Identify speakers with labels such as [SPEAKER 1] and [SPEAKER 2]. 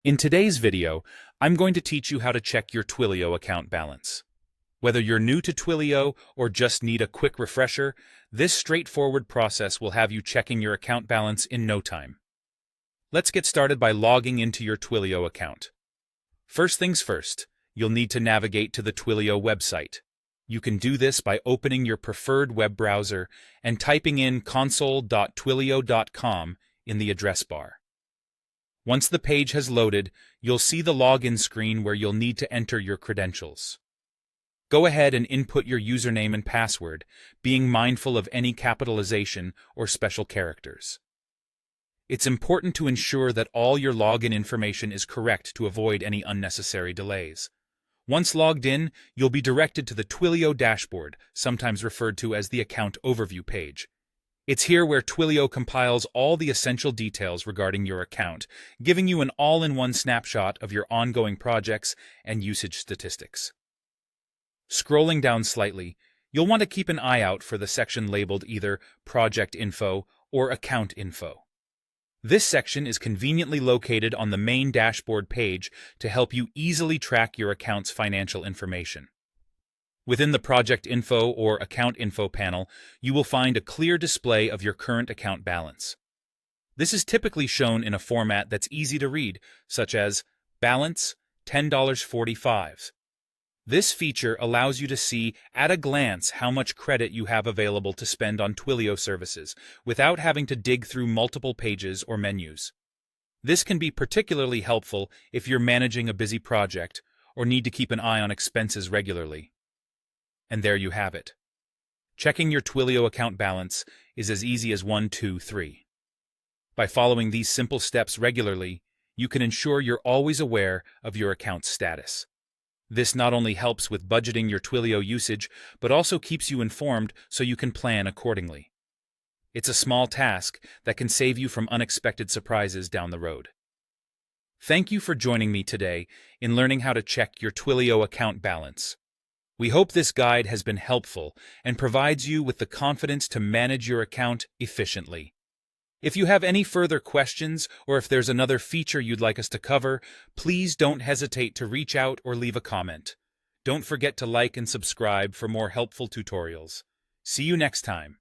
[SPEAKER 1] In today's video, I'm going to teach you how to check your Twilio account balance. Whether you're new to Twilio or just need a quick refresher, this straightforward process will have you checking your account balance in no time. Let's get started by logging into your Twilio account. First things first, you'll need to navigate to the Twilio website. You can do this by opening your preferred web browser and typing in console.twilio.com in the address bar. Once the page has loaded, you'll see the login screen where you'll need to enter your credentials. Go ahead and input your username and password, being mindful of any capitalization or special characters. It's important to ensure that all your login information is correct to avoid any unnecessary delays. Once logged in, you'll be directed to the Twilio dashboard, sometimes referred to as the account overview page. It's here where Twilio compiles all the essential details regarding your account, giving you an all-in-one snapshot of your ongoing projects and usage statistics. Scrolling down slightly, you'll want to keep an eye out for the section labeled either Project Info or Account Info. This section is conveniently located on the main dashboard page to help you easily track your account's financial information. Within the Project Info or Account Info panel, you will find a clear display of your current account balance. This is typically shown in a format that's easy to read, such as Balance $10.45. This feature allows you to see at a glance how much credit you have available to spend on Twilio services without having to dig through multiple pages or menus. This can be particularly helpful if you're managing a busy project or need to keep an eye on expenses regularly. And there you have it. Checking your Twilio account balance is as easy as 1, 2, 3. By following these simple steps regularly, you can ensure you're always aware of your account's status. This not only helps with budgeting your Twilio usage, but also keeps you informed so you can plan accordingly. It's a small task that can save you from unexpected surprises down the road. Thank you for joining me today in learning how to check your Twilio account balance. We hope this guide has been helpful and provides you with the confidence to manage your account efficiently. If you have any further questions or if there's another feature you'd like us to cover, please don't hesitate to reach out or leave a comment. Don't forget to like and subscribe for more helpful tutorials. See you next time.